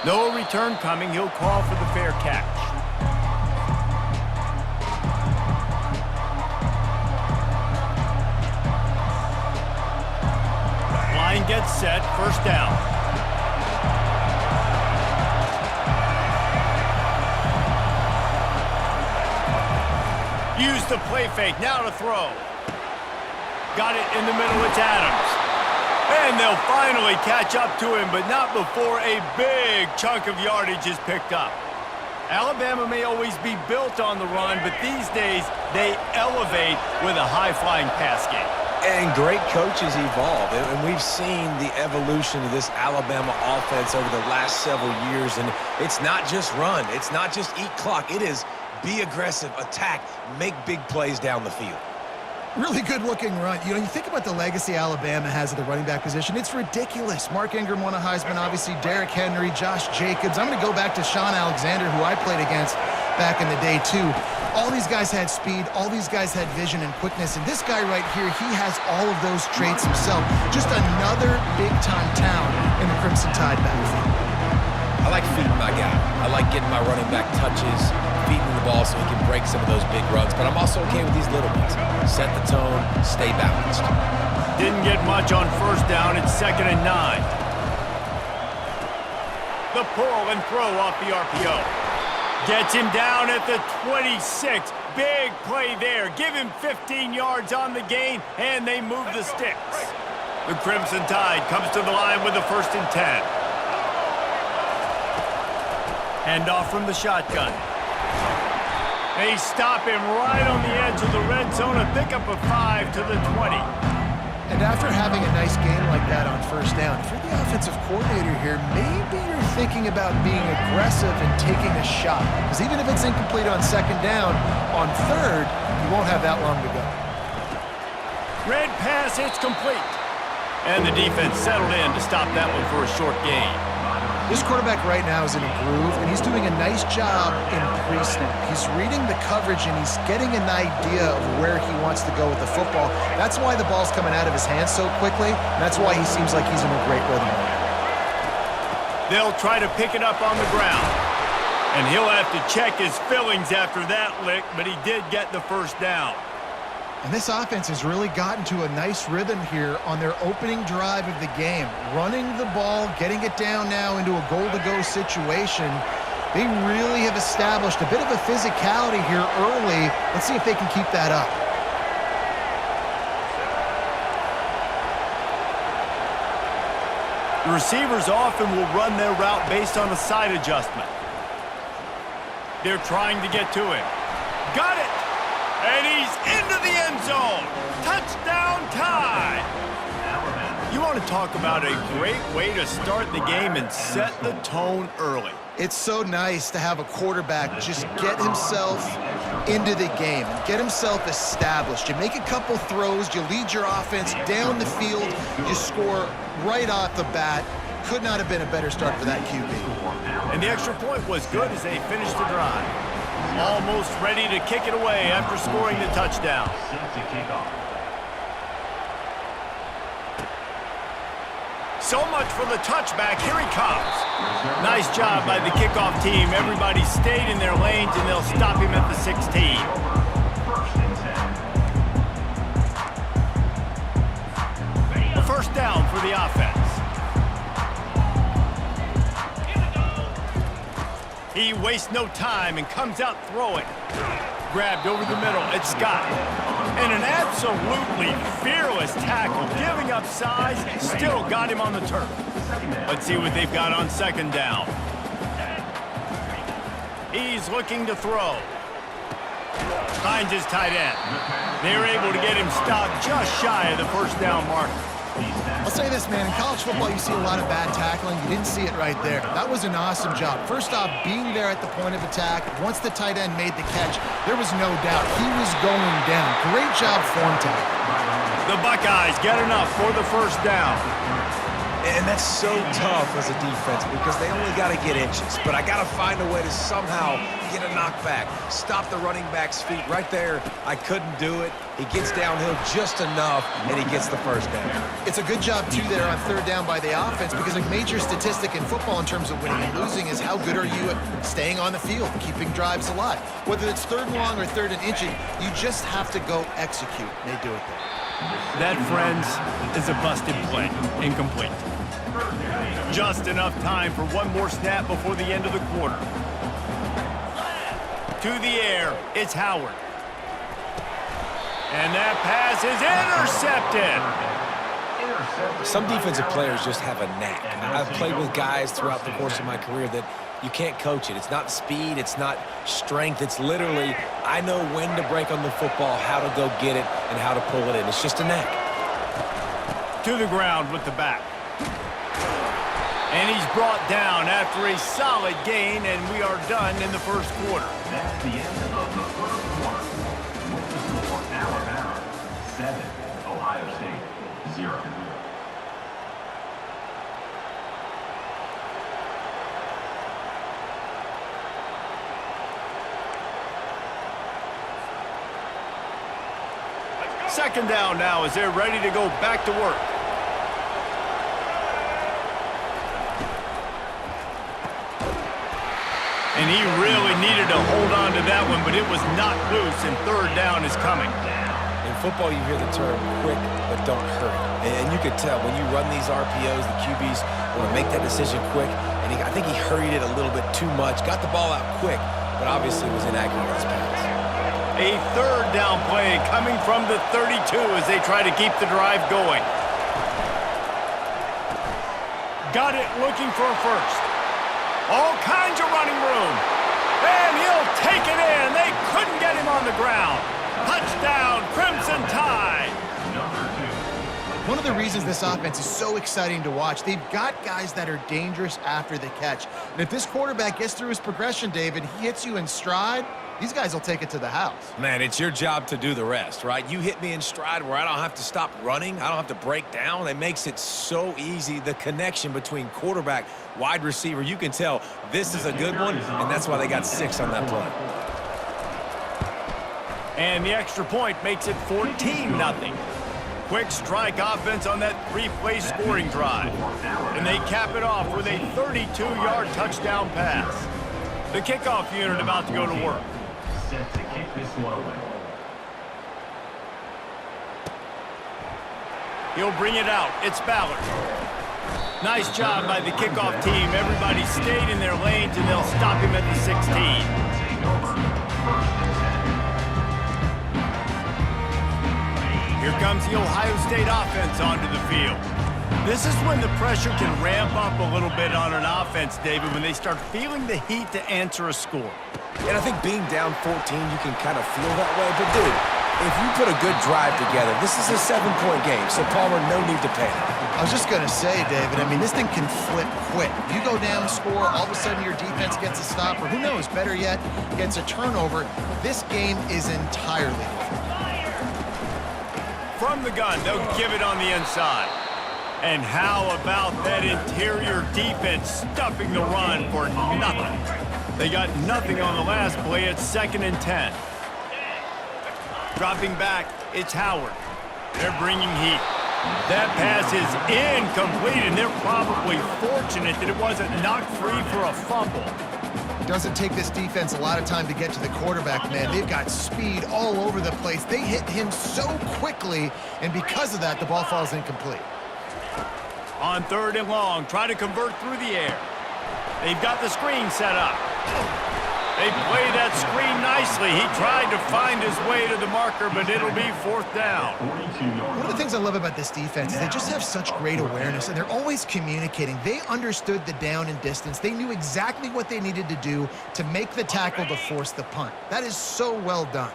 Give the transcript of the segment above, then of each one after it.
No return coming. He'll call for the fair catch. Line gets set. First down. Use the play fake. Now to throw. Got it in the middle. It's Adams. And they'll finally catch up to him, but not before a big chunk of yardage is picked up. Alabama may always be built on the run, but these days they elevate with a high-flying pass game. And great coaches evolve, and we've seen the evolution of this Alabama offense over the last several years, and it's not just run, it's not just eat clock, it is be aggressive, attack, make big plays down the field. Really good-looking run. You know, you think about the legacy Alabama has at the running back position. It's ridiculous. Mark Ingram won a Heisman, obviously. Derrick Henry, Josh Jacobs. I'm going to go back to Sean Alexander, who I played against back in the day, too. All these guys had speed. All these guys had vision and quickness. And this guy right here, he has all of those traits himself. Just another big-time talent in the Crimson Tide backfield. I like feeding my guy. I like getting my running back touches, feeding the ball so he can break some of those big runs. But I'm also okay with these little ones. Set the tone, stay balanced. Didn't get much on first down. It's 2nd and 9. The pull and throw off the RPO. Gets him down at the 26. Big play there. Give him 15 yards on the gain, and they move the sticks. The Crimson Tide comes to the line with a 1st and 10. Hand off from the shotgun. They stop him right on the edge of the red zone. A pickup of 5 to the 20. And after having a nice game like that on first down, if you're the offensive coordinator here, maybe you're thinking about being aggressive and taking a shot. Because even if it's incomplete on 2nd down, on 3rd, you won't have that long to go. Red pass, it's complete. And the defense settled in to stop that one for a short gain. This quarterback right now is in a groove, and he's doing a nice job in pre-snap. He's reading the coverage, and he's getting an idea of where he wants to go with the football. That's why the ball's coming out of his hands so quickly, and that's why he seems like he's in a great rhythm. They'll try to pick it up on the ground, and he'll have to check his fillings after that lick, but he did get the first down. And this offense has really gotten to a nice rhythm here on their opening drive of the game. Running the ball, getting it down now into a goal-to-go situation. They really have established a bit of a physicality here early. Let's see if they can keep that up. The receivers often will run their route based on a side adjustment. They're trying to get to him. Got it! And he's into the end zone. Touchdown Tide. You want to talk about a great way to start the game and set the tone early. It's so nice to have a quarterback just get himself into the game, get himself established. You make a couple throws, you lead your offense down the field, you score right off the bat. Could not have been a better start for that QB. And the extra point was good as they finished the drive. Almost ready to kick it away after scoring the touchdown. So much for the touchback. Here he comes. Nice job by the kickoff team. Everybody stayed in their lanes, and they'll stop him at the 16. A first down for the offense. He wastes no time and comes out throwing. Grabbed over the middle. It's Scott. And an absolutely fearless tackle. Giving up size. Still got him on the turf. Let's see what they've got on 2nd down. He's looking to throw. Finds his tight end. They're able to get him stopped just shy of the first down marker. I'll say this, man. In college football, you see a lot of bad tackling. You didn't see it right there. That was an awesome job. First off, being there at the point of attack. Once the tight end made the catch, there was no doubt he was going down. Great job form tackle. The Buckeyes get enough for the first down. And that's so tough as a defense because they only got to get inches. But I got to find a way to somehow get a knockback, stop the running back's feet. Right there, I couldn't do it. He gets downhill just enough, and he gets the first down. It's a good job, too, there on third down by the offense because a major statistic in football in terms of winning and losing is how good are you at staying on the field, keeping drives alive. Whether it's third and long or third and inching, you just have to go execute. They do it there. That, friends, is a busted play. Incomplete. Just enough time for one more snap before the end of the quarter. To the air, it's Howard. And that pass is intercepted. Some defensive players just have a knack. I've played with guys throughout the course of my career that you can't coach it. It's not speed, it's not strength. It's literally, I know when to break on the football, how to go get it, and how to pull it in. It's just a knack. To the ground with the back. And he's brought down after a solid gain, and we are done in the first quarter. That's the end of the first quarter. With the score, Alabama 7, Ohio State 0. Second down now as they're ready to go back to work. And he really needed to hold on to that one, but it was not loose, and third down is coming. In football, you hear the term quick, but don't hurry. And you could tell when you run these RPOs, the QBs want to make that decision quick. And I think he hurried it a little bit too much, got the ball out quick, but obviously was inaccurate in his pass. A third down play coming from the 32 as they try to keep the drive going. Got it looking for a first. All kinds of running room. And he'll take it in. They couldn't get him on the ground. Touchdown, Crimson Tide. One of the reasons this offense is so exciting to watch, they've got guys that are dangerous after the catch. And if this quarterback gets through his progression, David, he hits you in stride, these guys will take it to the house. Man, it's your job to do the rest, right? You hit me in stride where I don't have to stop running. I don't have to break down. It makes it so easy. The connection between quarterback, wide receiver, you can tell this is a good one, and that's why they got 6 on that play. And the extra point makes it 14-0. Quick strike offense on that 3-play scoring drive. And they cap it off with a 32-yard touchdown pass. The kickoff unit about to go to work. Set to kick this one away. He'll bring it out. It's Ballard. Nice job by the kickoff team. Everybody stayed in their lanes, and they'll stop him at the 16. Here comes the Ohio State offense onto the field. This is when the pressure can ramp up a little bit on an offense, David, when they start feeling the heat to answer a score. And I think being down 14, you can kind of feel that way. But, dude, if you put a good drive together, this is a 7-point game, so Palmer, no need to panic. I was just going to say, David, I mean, this thing can flip quick. You go down, score, all of a sudden your defense gets a stop, or who knows, better yet, gets a turnover. This game is entirely different. From the gun, they'll give it on the inside. And how about that interior defense stuffing the run for nothing? They got nothing on the last play. It's 2nd and 10. Dropping back, it's Howard. They're bringing heat. That pass is incomplete, and they're probably fortunate that it wasn't knocked free for a fumble. Doesn't take this defense a lot of time to get to the quarterback, man. They've got speed all over the place. They hit him so quickly, and because of that, the ball falls incomplete. On 3rd and long, try to convert through the air. They've got the screen set up. They play that screen nicely. He tried to find his way to the marker, but it'll be 4th down. One of the things I love about this defense is they just have such great awareness, and they're always communicating. They understood the down and distance. They knew exactly what they needed to do to make the tackle to force the punt. That is so well done.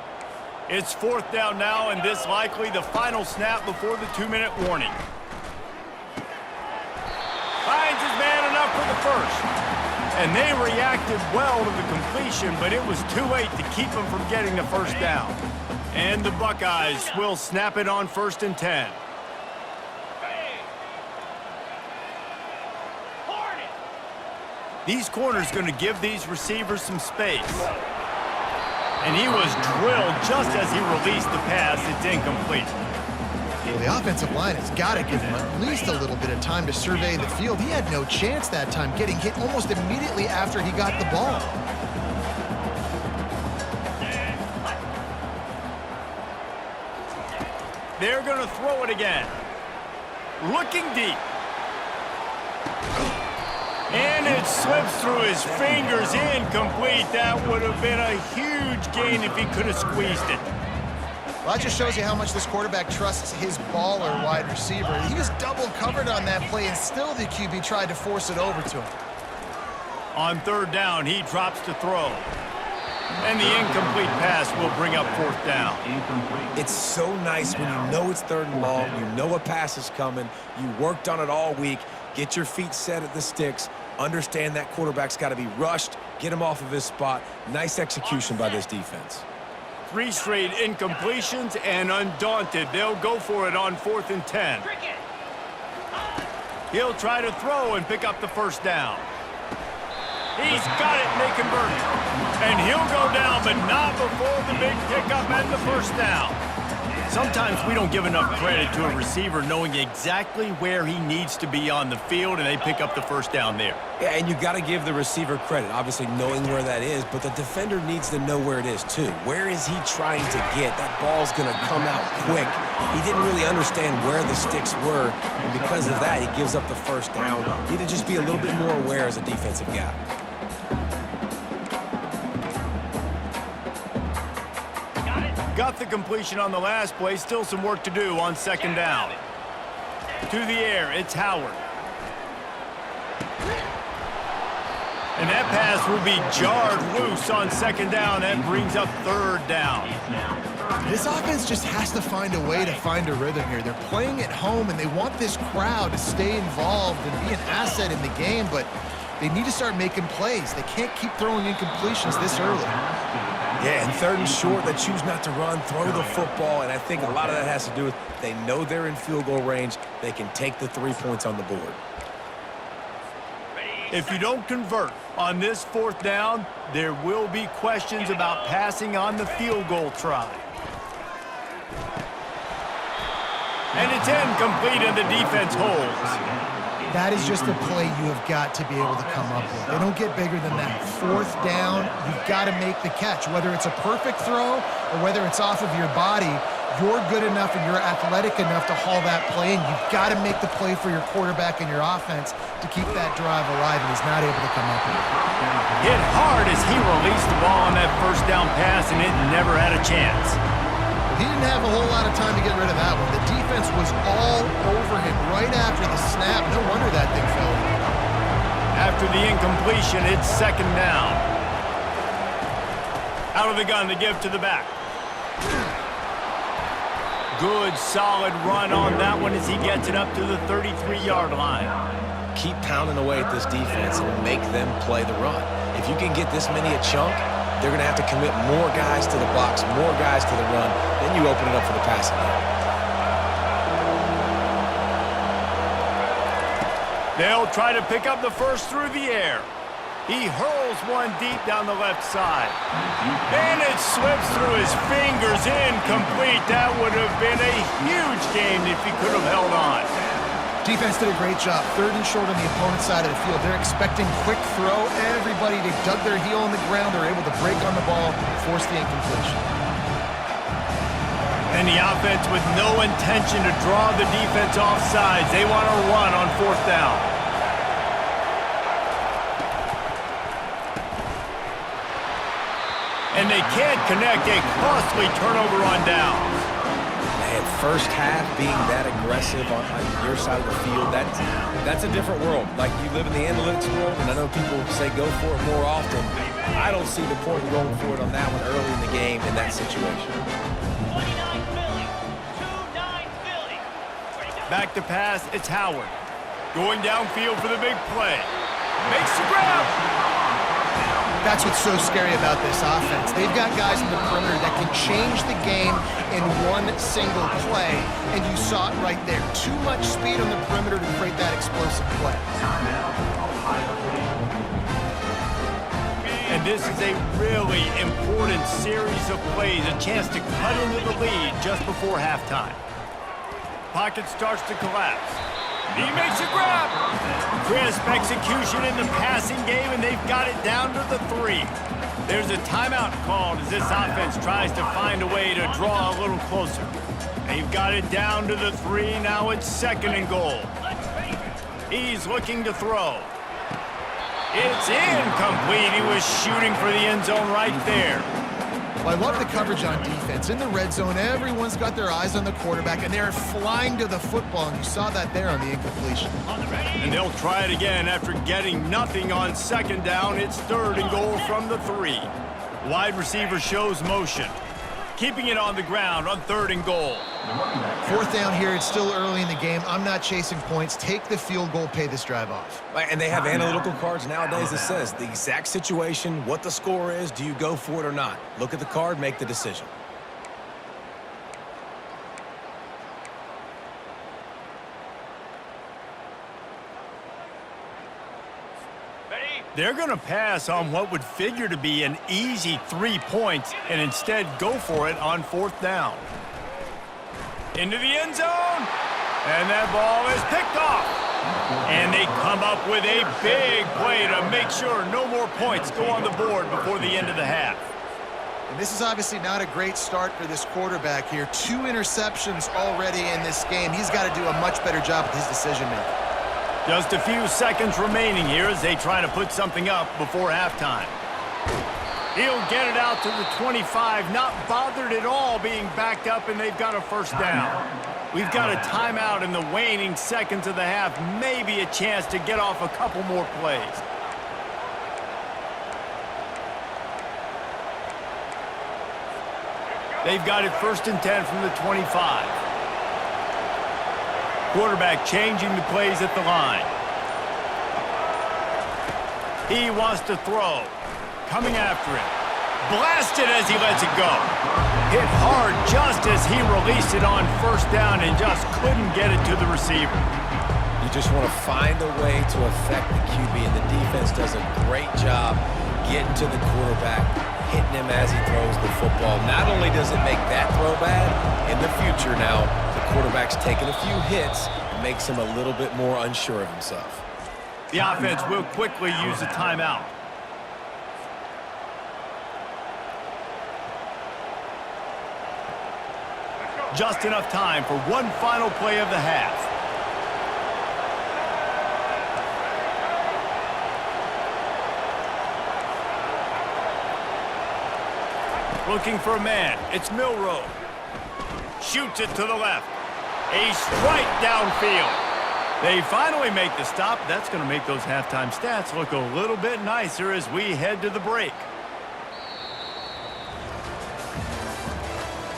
It's 4th down now, and this likely the final snap before the 2-minute warning. Finds his man enough for the first. And they reacted well to the completion, but it was too late to keep them from getting the first down. And the Buckeyes will snap it on 1st and 10. These corners going to give these receivers some space. And he was drilled just as he released the pass. It's incomplete. Well, the offensive line has got to give him at least a little bit of time to survey the field. He had no chance that time, getting hit almost immediately after he got the ball. They're going to throw it again. Looking deep. And it slips through his fingers, incomplete. That would have been a huge gain if he could have squeezed it. Well, that just shows you how much this quarterback trusts his baller wide receiver. He was double covered on that play, and still the QB tried to force it over to him. On third down, he drops to throw. And the incomplete pass will bring up fourth down. It's so nice when you know it's third and long, you know a pass is coming, you worked on it all week, get your feet set at the sticks, understand that quarterback's got to be rushed, get him off of his spot. Nice execution by this defense. 3 straight incompletions, and undaunted, they'll go for it on 4th and 10. He'll try to throw and pick up the first down. He's got it, and they convert it. And he'll go down, but not before the big pickup and the first down. Sometimes we don't give enough credit to a receiver knowing exactly where he needs to be on the field, and they pick up the first down there. Yeah, and you got to give the receiver credit, obviously knowing where that is, but the defender needs to know where it is too. Where is he trying to get? That ball's going to come out quick. He didn't really understand where the sticks were, and because of that, he gives up the first down. Need to just be a little bit more aware as a defensive guy. Got the completion on the last play. Still some work to do on second down. To the air, it's Howard. And that pass will be jarred loose on second down. That brings up third down. This offense just has to find a way to find a rhythm here. They're playing at home, and they want this crowd to stay involved and be an asset in the game, but they need to start making plays. They can't keep throwing incompletions this early. Yeah, and third and short, they choose not to run, throw the football, and I think a lot of that has to do with they know they're in field goal range. They can take the 3 points on the board. If you don't convert on this fourth down, there will be questions about passing on the field goal try. And it's incomplete, and the defense holds. That is just a play you have got to be able to come up with. They don't get bigger than that. Fourth down, you've got to make the catch. Whether it's a perfect throw or whether it's off of your body, you're good enough and you're athletic enough to haul that play in. You've got to make the play for your quarterback and your offense to keep that drive alive, and he's not able to come up with it. Hit hard as he released the ball on that first down pass, and it never had a chance. He didn't have a whole lot of time to get rid of that one. The defense was all over him right after the snap. No wonder that thing fell. After the incompletion, it's second down. Out of the gun to give to the back. Good, solid run on that one as he gets it up to the 33-yard line. Keep pounding away at this defense and make them play the run. If you can get this many a chunk, they're going to have to commit more guys to the box, more guys to the run. Then you open it up for the passing game. They'll try to pick up the first through the air. He hurls one deep down the left side. And it slips through his fingers, incomplete. That would have been a huge game if he could have held on. Defense did a great job. Third and short on the opponent's side of the field. They're expecting quick throw. Everybody, they dug their heel on the ground. They're able to break on the ball, force the incompletion. And the offense with no intention to draw the defense off sides. They want to run on fourth down. And they can't connect. A costly turnover on downs. First half being that aggressive on your side of the field, that's a different world. Like, you live in the analytics world, and I know people say go for it more often. I don't see the point in going for it on that one early in the game in that situation. Back to pass, it's Howard. Going downfield for the big play. Makes the grab. That's what's so scary about this offense. They've got guys in the perimeter that can change the game in one single play, and you saw it right there. Too much speed on the perimeter to create that explosive play. this is a really important series of plays, a chance to cut into the lead just before halftime. Pocket starts to collapse. He makes a grab. Crisp execution in the passing game, and they've got it down to the 3. There's a timeout called as this offense tries to find a way to draw a little closer. They've got it down to the 3. Now it's 2nd and goal. He's looking to throw. It's incomplete. He was shooting for the end zone right there. Well, I love the coverage on defense. In the red zone, everyone's got their eyes on the quarterback, and they're flying to the football, and you saw that there on the incompletion. And they'll try it again after getting nothing on 2nd down. It's 3rd and goal from the 3. Wide receiver shows motion. Keeping it on the ground on 3rd and goal. 4th down here. It's still early in the game. I'm not chasing points. Take the field goal, pay this drive off. And they have analytical cards nowadays that says the exact situation, what the score is, do you go for it or not? Look at the card, make the decision. They're going to pass on what would figure to be an easy 3 points and instead go for it on 4th down. Into the end zone, and that ball is picked off. And they come up with a big play to make sure no more points go on the board before the end of the half. And this is obviously not a great start for this quarterback here. 2 interceptions already in this game. He's got to do a much better job with his decision-making. Just a few seconds remaining here as they try to put something up before halftime. He'll get it out to the 25, not bothered at all being backed up, and they've got a 1st down. We've got a timeout in the waning seconds of the half, maybe a chance to get off a couple more plays. They've got it 1st and 10 from the 25. Quarterback changing the plays at the line. He wants to throw. Coming after it. Blasted as he lets it go. Hit hard just as he released it on 1st down and just couldn't get it to the receiver. You just want to find a way to affect the QB, and the defense does a great job getting to the quarterback, hitting him as he throws the football. Not only does it make that throw bad, in the future now, the quarterback's taking a few hits and makes him a little bit more unsure of himself. The offense will quickly use a timeout. Just enough time for one final play of the half. Looking for a man. It's Milroe. Shoots it to the left. A strike downfield. They finally make the stop. That's going to make those halftime stats look a little bit nicer as we head to the break.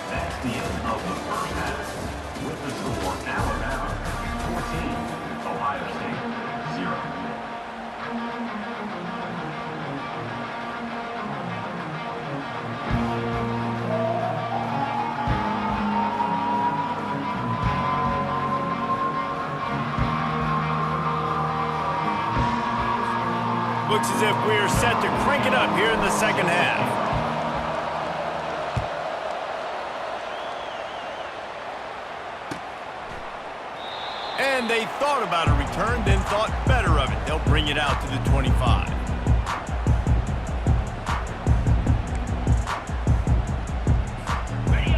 That's the end of the first half. With the score, Alabama 14, Ohio State 0. Looks as if we're set to crank it up here in the second half. And they thought about a return, then thought better of it. They'll bring it out to the 25.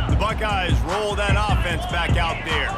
The Buckeyes roll that offense back out there.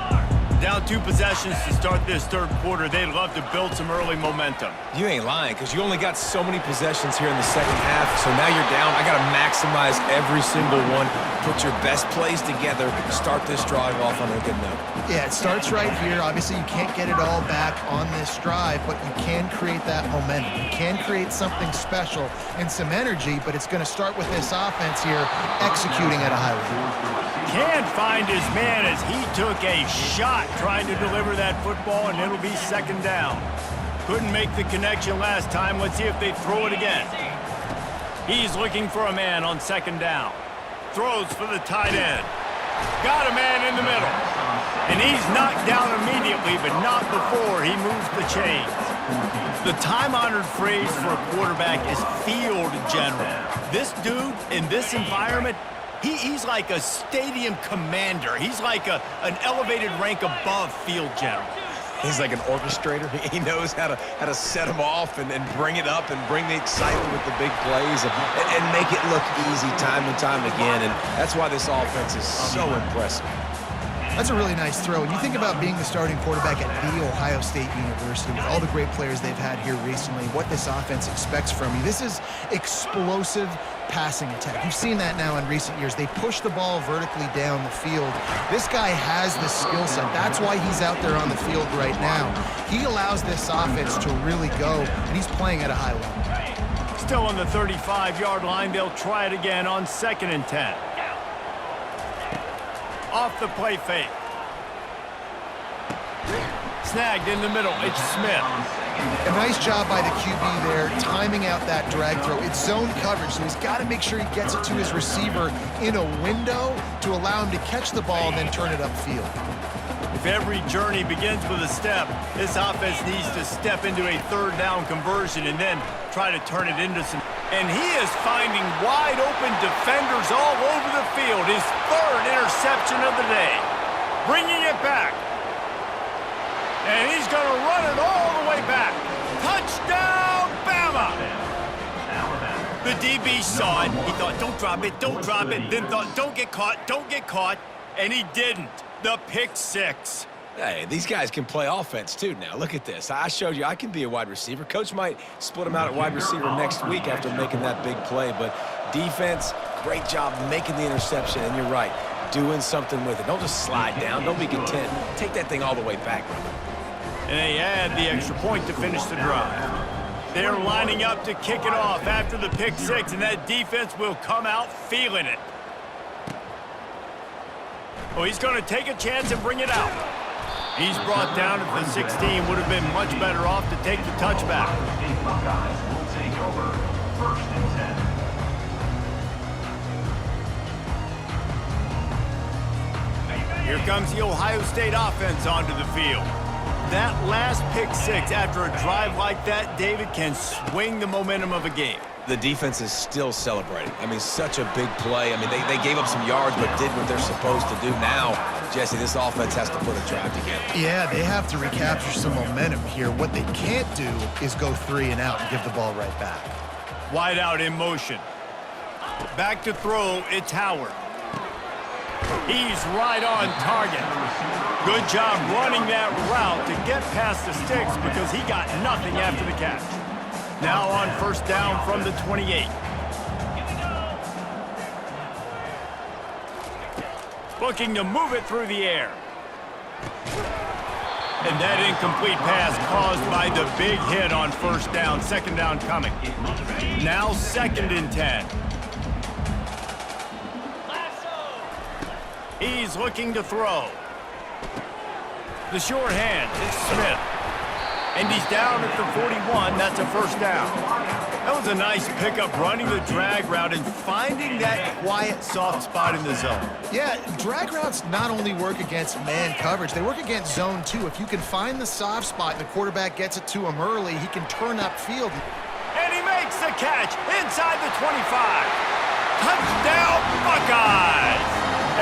Down 2 possessions to start this third quarter. They'd love to build some early momentum. You ain't lying, because you only got so many possessions here in the second half, so now you're down. I got to maximize every single one. Put your best plays together. Start this drive off on a good note. Yeah, it starts right here. Obviously, you can't get it all back on this drive, but you can create that momentum. You can create something special and some energy, but it's going to start with this offense here executing at a high level. Can't find his man as he took a shot trying to deliver that football, and it'll be second down. Couldn't make the connection last time. Let's see if they throw it again. He's looking for a man on second down. Throws for the tight end. Got a man in the middle. And he's knocked down immediately, but not before he moves the chains. The time-honored phrase for a quarterback is field general. This dude, in this environment, he's like a stadium commander. He's like an elevated rank above field general. He's like an orchestrator. He knows how to set them off and bring it up and bring the excitement with the big plays and make it look easy time and time again. And that's why this offense is so impressive. That's a really nice throw. And you think about being the starting quarterback at The Ohio State University with all the great players they've had here recently, what this offense expects from you. This is explosive passing attack. You've seen that now in recent years. They push the ball vertically down the field. This guy has the skill set. That's why he's out there on the field right now. He allows this offense to really go, and he's playing at a high level. Still on the 35-yard line, they'll try it again on 2nd and 10. Off the play fake. Snagged in the middle. It's Smith. A nice job by the QB there, timing out that drag throw. It's zone coverage, so he's got to make sure he gets it to his receiver in a window to allow him to catch the ball and then turn it upfield. If every journey begins with a step, this offense needs to step into a 3rd down conversion and then try to turn it into some. And he is finding wide open defenders all over the field. His 3rd interception of the day. Bringing it back. And he's going to run it all the way back. Touchdown, Bama! The DB saw it. He thought, don't drop it, don't drop it. Then thought, don't get caught. And he didn't. The pick 6. Hey, these guys can play offense, too, now. Look at this. I showed you I can be a wide receiver. Coach might split him out at wide receiver next week after making that big play. But defense, great job making the interception. And you're right, doing something with it. Don't just slide down. Don't be content. Take that thing all the way back, brother. And they add the extra point to finish the drive. They're lining up to kick it off after the pick 6, and that defense will come out feeling it. Oh, he's going to take a chance and bring it out. He's brought down at the 16. Would have been much better off to take the touchback. Buckeyes will take over 1st and 10. Here comes the Ohio State offense onto the field. That last pick 6 after a drive like that, David, can swing the momentum of a game. The defense is still celebrating. I mean, such a big play. I mean, they gave up some yards but did what they're supposed to do. Now, Jesse, this offense has to put a drive together. Yeah, they have to recapture some momentum here. What they can't do is go 3 and out and give the ball right back. Wide out in motion. Back to throw, it's Howard. He's right on target. Good job running that route to get past the sticks because he got nothing after the catch. Now on 1st down from the 28. Looking to move it through the air. And that incomplete pass caused by the big hit on 1st down. 2nd down coming. Now 2nd and 10. He's looking to throw. The short hand, it's Smith. And he's down at the 41. That's a 1st down. That was a nice pickup, running the drag route and finding that quiet, soft spot in the zone. Yeah, drag routes not only work against man coverage, they work against zone too. If you can find the soft spot and the quarterback gets it to him early, he can turn upfield. And he makes the catch inside the 25. Touchdown, Buckeyes!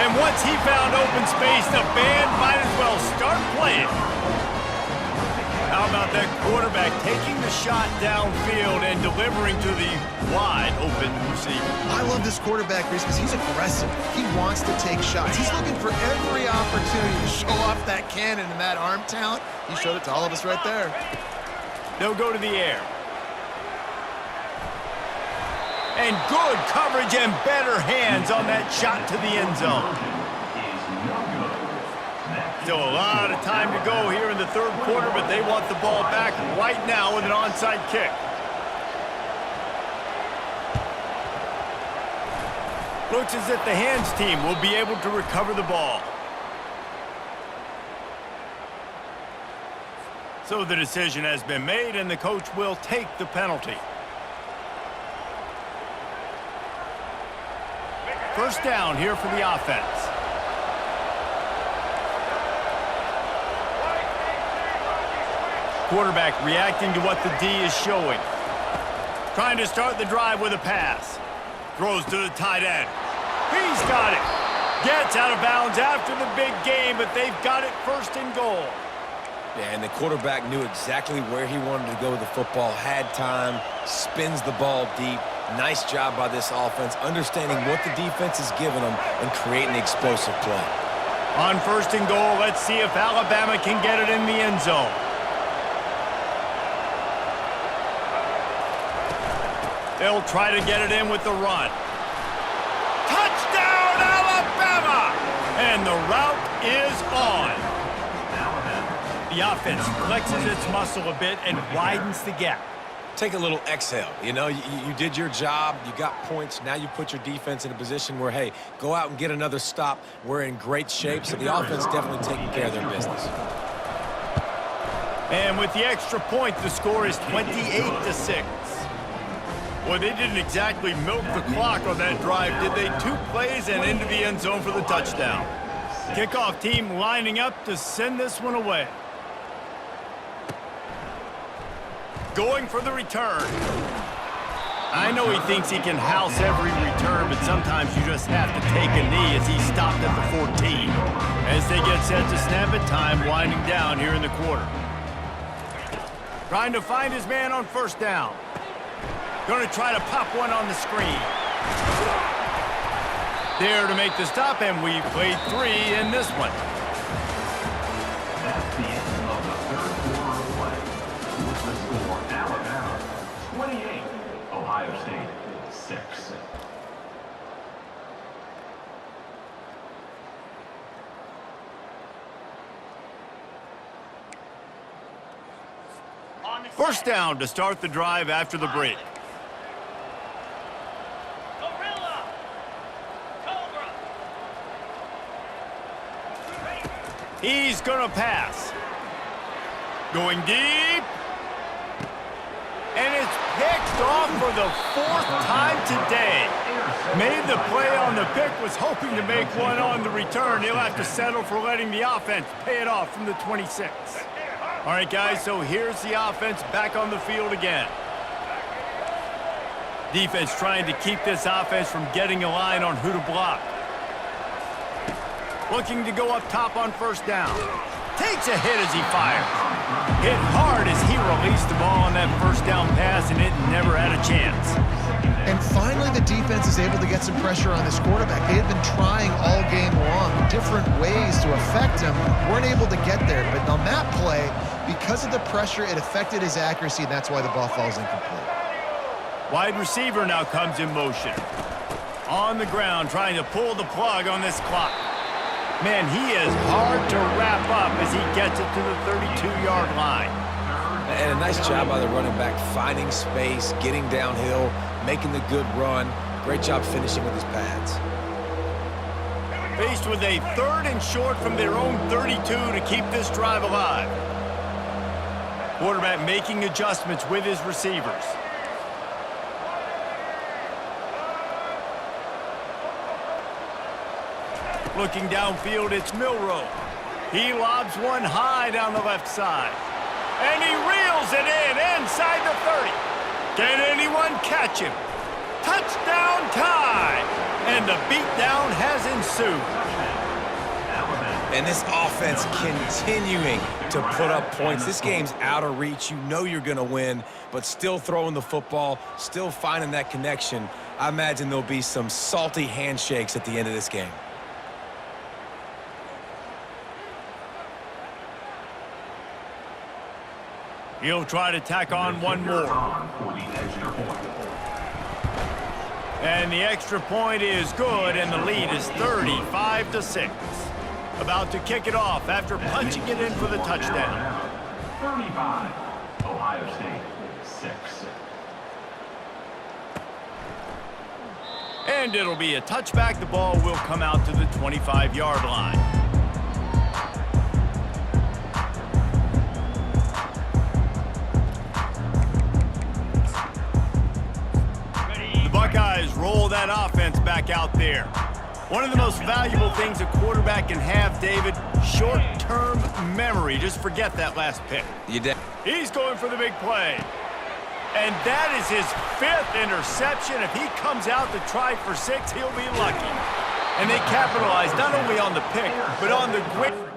And once he found open space, the band might as well start playing. How about that quarterback taking the shot downfield and delivering to the wide open receiver? I love this quarterback, Reese, because he's aggressive. He wants to take shots. He's looking for every opportunity to show off that cannon and that arm talent. He showed it to all of us right there. They'll go to the air. And good coverage and better hands on that shot to the end zone. Still a lot of time to go here in the 3rd quarter, but they want the ball back right now with an onside kick. Looks as if the hands team will be able to recover the ball. So the decision has been made, and the coach will take the penalty. 1st down here for the offense. Quarterback reacting to what the D is showing. Trying to start the drive with a pass. Throws to the tight end. He's got it. Gets out of bounds after the big game, but they've got it first and goal. Yeah, and the quarterback knew exactly where he wanted to go with the football, had time, spins the ball deep. Nice job by this offense, understanding what the defense is giving them and creating the explosive play. On first and goal, let's see if Alabama can get it in the end zone. They'll try to get it in with the run. Touchdown, Alabama! And the route is on. The offense flexes its muscle a bit and widens the gap. Take a little exhale. You know, you did your job. You got points. Now you put your defense in a position where, hey, go out and get another stop. We're in great shape, so the offense definitely taking care of their business. And with the extra point, the score is 28-6. Boy, they didn't exactly milk the clock on that drive, did they? 2 plays and into the end zone for the touchdown. Kickoff team lining up to send this one away. Going for the return. I know he thinks he can house every return, but sometimes you just have to take a knee as he stopped at the 14. As they get set to snap it, time winding down here in the quarter. Trying to find his man on first down. Going to try to pop one on the screen. There to make the stop, and we played 3 in this one. That's the end of the third quarter of play. With the score, Alabama 28, Ohio State 6. First down to start the drive after the break. He's going to pass. Going deep. And it's picked off for the 4th time today. Made the play on the pick, was hoping to make one on the return. He'll have to settle for letting the offense pay it off from the 26. All right, guys, so here's the offense back on the field again. Defense trying to keep this offense from getting a line on who to block. Looking to go up top on first down. Takes a hit as he fires. Hit hard as he released the ball on that first down pass, and it never had a chance. And finally, the defense is able to get some pressure on this quarterback. They had been trying all game long different ways to affect him. Weren't able to get there. But on that play, because of the pressure, it affected his accuracy, and that's why the ball falls incomplete. Wide receiver now comes in motion. On the ground, trying to pull the plug on this clock. Man, he is hard to wrap up as he gets it to the 32-yard line. And a nice job by the running back, finding space, getting downhill, making the good run. Great job finishing with his pads. Faced with a 3rd and short from their own 32 to keep this drive alive. Quarterback making adjustments with his receivers. Looking downfield, it's Milroe. He lobs one high down the left side. And he reels it in inside the 30. Can anyone catch him? Touchdown tie! And the beatdown has ensued. And this offense continuing to put up points. This game's out of reach. You know you're going to win, but still throwing the football, still finding that connection. I imagine there'll be some salty handshakes at the end of this game. He'll try to tack on one more. And the extra point is good, and the lead is 35-6. About to kick it off after punching it in for the touchdown. 35, Ohio State 6. And it'll be a touchback. The ball will come out to the 25-yard line. Buckeyes roll that offense back out there. One of the most valuable things a quarterback can have, David, short-term memory. Just forget that last pick. You He's going for the big play. And that is his 5th interception. If he comes out to try for 6, he'll be lucky. And they capitalize not only on the pick, but on the great...